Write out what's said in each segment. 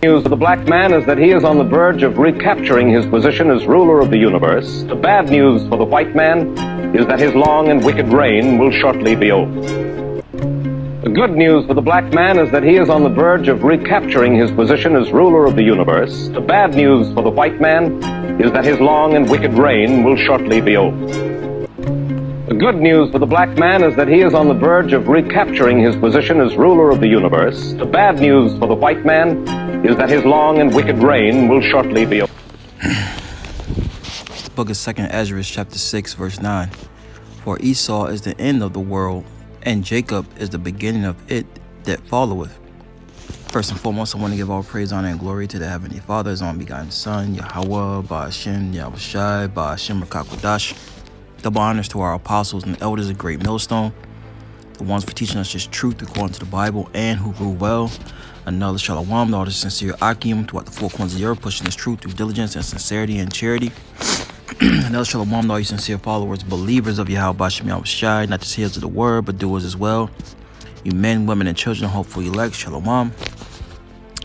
News for the black man is that he is on the verge of recapturing his position as ruler of the universe. The bad news for the white man is that his long and wicked reign will shortly be over. The good news for the black man is that he is on the verge of recapturing his position as ruler of the universe. The bad news for the white man is that his long and wicked reign will shortly be over. The good news for the black man is that he is on the verge of recapturing his position as ruler of the universe. The bad news for the white man is that his long and wicked reign will shortly be over. Book of 2nd Ezra, chapter 6, verse 9. For Esau is the end of the world, and Jacob is the beginning of it that followeth. First and foremost, I want to give all praise, honor, and glory to the Heavenly Father, His only begotten Son, Yahweh, Ba'ashem, Yahushai, Ba'ashem, Rakakwadash. Double honors to our apostles and elders of Great Millstone, the ones for teaching us just truth according to the Bible and who rule well. Another shalom to all the sincere Akim throughout the four corners of the earth, pushing this truth through diligence and sincerity and charity. Another shalom to all you sincere followers, believers of Yahweh Ba'ashem Yahushai, not just hearers of the word, but doers as well. You men, women, and children, hopeful elect, shalom.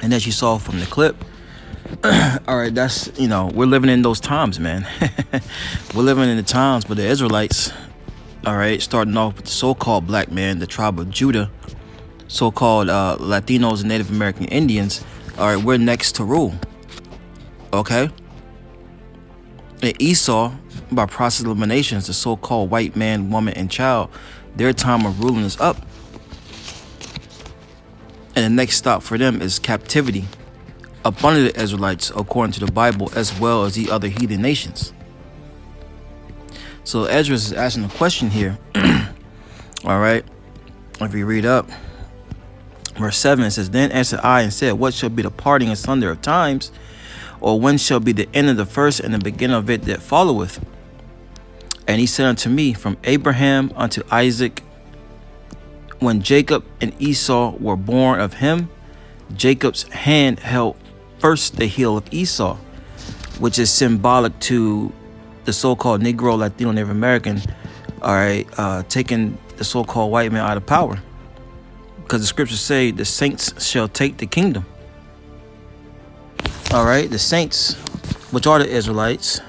And as you saw from the clip, all right, that's, we're living in those times, man. We're living in the times where the Israelites, all right, starting off with the so-called black man, the tribe of Judah, so-called Latinos and Native American Indians, all right, we're next to rule, okay? And Esau, by process of elimination, is the so-called white man, woman, and child. Their time of ruling is up. And the next stop for them is captivity up under the Israelites, according to the Bible, as well as the other heathen nations. So Ezra is asking a question here. All right. If you read up, verse 7, it says, Then answered I and said, What shall be the parting asunder of times? Or when shall be the end of the first and the beginning of it that followeth? And he said unto me, From Abraham unto Isaac, when Jacob and Esau were born of him, Jacob's hand held first the heel of Esau, which is symbolic to the so-called Negro, Latino, Native American, all right, taking the so-called white man out of power. Because the scriptures say the saints shall take the kingdom. All right, the saints, which are the Israelites.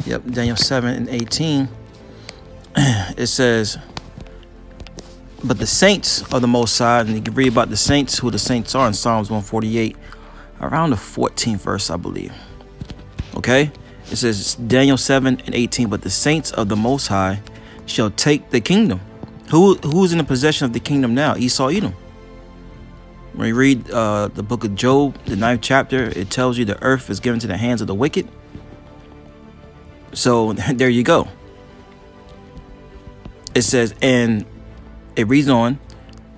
Yep, Daniel 7 and 18. It says, But the saints of the Most High, and you can read about the saints, who the saints are in Psalms 148, around the 14th verse, I believe. Okay? It says, Daniel 7 and 18, But the saints of the Most High shall take the kingdom. Who's in the possession of the kingdom now? Esau, Edom. When you read the book of Job, the 9th chapter, it tells you the earth is given to the hands of the wicked. So there you go. It says, and it reads on,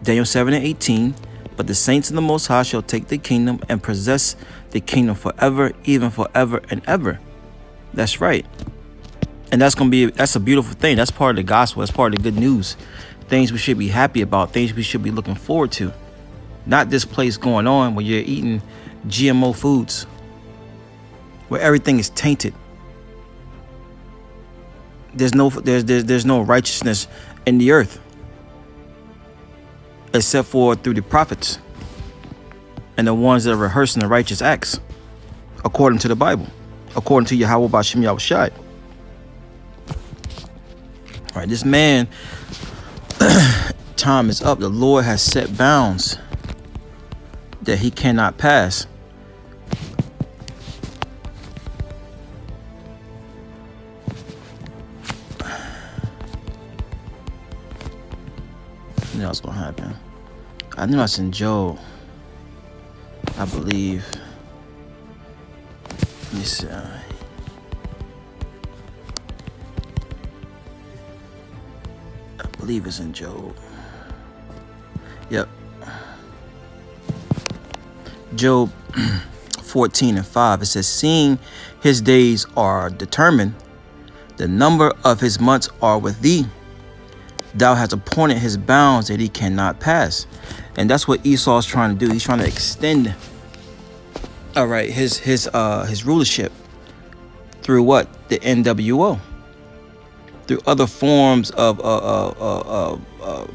Daniel 7 and 18, But the saints of the Most High shall take the kingdom and possess the kingdom forever, even forever and ever. That's right. And that's a beautiful thing. That's part of the gospel. That's part of the good news. Things we should be happy about. Things we should be looking forward to. Not this place going on where you're eating GMO foods, where everything is tainted. There's no righteousness in the earth, except for through the prophets and the ones that are rehearsing the righteous acts, according to the Bible, according to Yahweh Ba'ashem Yahushai. All right, this man, time is up. The Lord has set bounds that he cannot pass. You know what's gonna happen. I knew that's in Job, I believe. Let me see. I believe it's in Job. Yep. Job 14 and 5. It says, Seeing his days are determined, the number of his months are with thee. Thou hast appointed his bounds that he cannot pass. And that's what Esau is trying to do. He's trying to extend, all right, his rulership through what? The NWO. through other forms of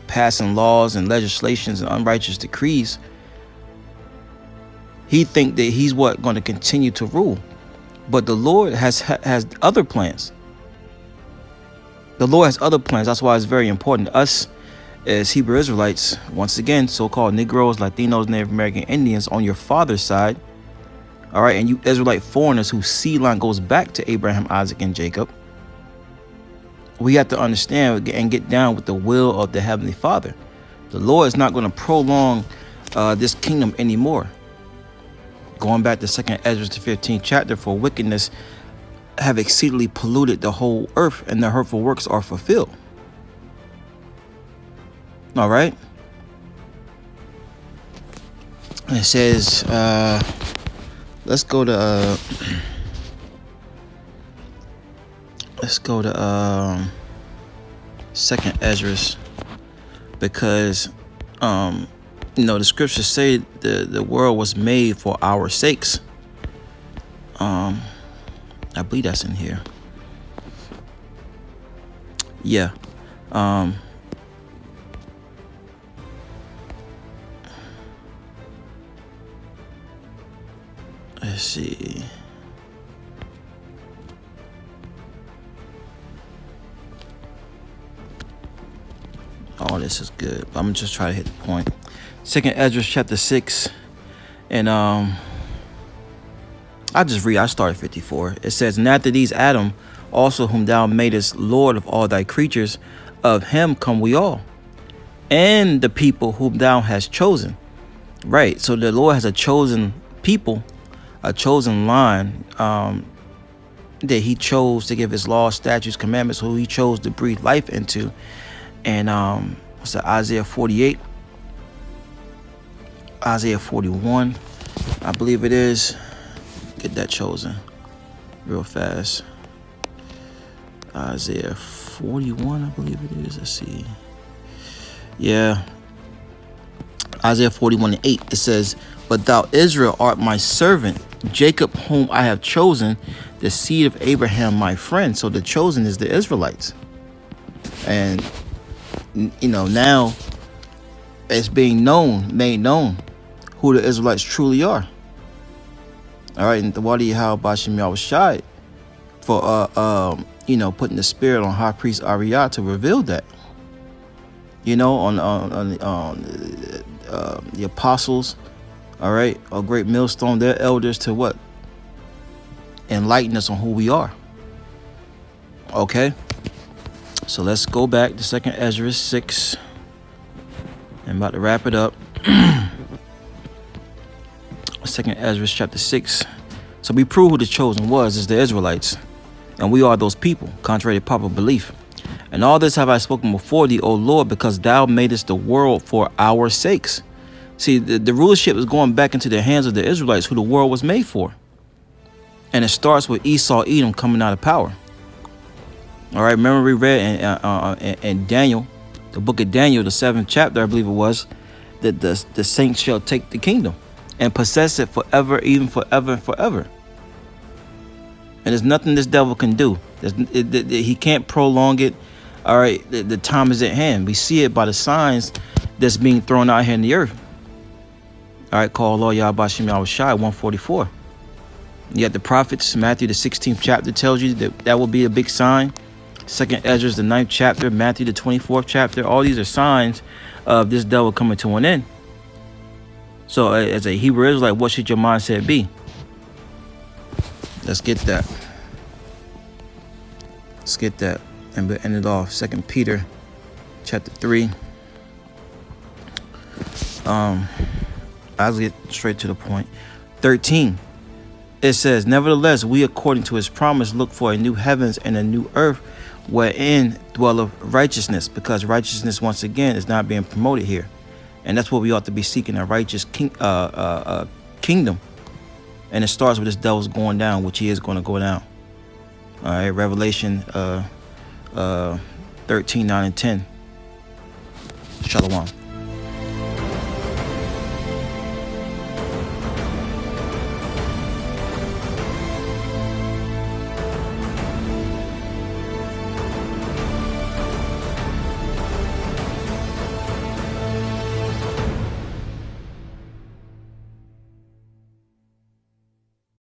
passing laws and legislations and unrighteous decrees, he think that he's going to continue to rule. But the Lord has other plans. The Lord has other plans. That's why it's very important. Us as Hebrew Israelites, once again, so-called Negroes, Latinos, Native American Indians on your father's side, all right, and you Israelite foreigners whose seed line goes back to Abraham, Isaac, and Jacob, we have to understand and get down with the will of the Heavenly Father. The Lord is not going to prolong this kingdom anymore. Going back to 2nd Ezra, the 15th chapter, for wickedness have exceedingly polluted the whole earth, and the hurtful works are fulfilled. All right. It says, let's go to 2nd Ezra, because the scriptures say the world was made for our sakes. I believe that's in here. Yeah. Let's see. All this is good, but I'm gonna just try to hit the point. 2nd Ezra chapter 6, and I just read. I started 54. It says, "And after these Adam, also whom thou madest Lord of all thy creatures, of him come we all, and the people whom thou hast chosen." Right. So the Lord has a chosen people, a chosen line that he chose to give his laws, statutes, commandments, who he chose to breathe life into. And what's that? Isaiah 48, Isaiah 41, I believe it is. Get that chosen real fast. Isaiah 41, I believe it is. Let's see. Yeah. Isaiah 41:8. It says, "But thou, Israel, art my servant, Jacob, whom I have chosen, the seed of Abraham, my friend." So the chosen is the Israelites. And, now it's being made known who the Israelites truly are. All right. And the Wadi How Bashim Yahushai for, putting the spirit on High Priest Ariah to reveal that. On the apostles, all right, a great millstone, their elders, to what? Enlighten us on who we are. Okay, so let's go back to 2nd Ezra 6. I'm about to wrap it up. 2nd Ezra chapter 6. So we prove who the chosen is the Israelites, and we are those people, contrary to popular belief. "And all this have I spoken before thee, O Lord, because thou madest the world for our sakes." See, the rulership is going back into the hands of the Israelites, who the world was made for. And it starts with Esau, Edom coming out of power. All right, remember we read in Daniel, the book of Daniel, the 7th chapter, I believe it was, that the saints shall take the kingdom and possess it forever, even forever and forever. And there's nothing this devil can do. He can't prolong it. All right, the time is at hand. We see it by the signs that's being thrown out here in the earth. All right, call Lord Yahbashim Yahushai 144. You got the prophets. Matthew the 16th chapter tells you that will be a big sign. 2nd Ezra the 9th chapter, Matthew the 24th chapter. All these are signs of this devil coming to an end. So as a Hebrew Israelite, what should your mindset be? Let's get that. And we'll end it off. 2nd Peter chapter 3. I'll get straight to the point. 13. It says, "Nevertheless, we according to his promise look for a new heavens and a new earth, wherein dwelleth righteousness," because righteousness, once again, is not being promoted here. And that's what we ought to be seeking, a righteous kingdom. And it starts with this devil's going down, which he is going to go down. All right, Revelation 13, 9, and 10. Shalom.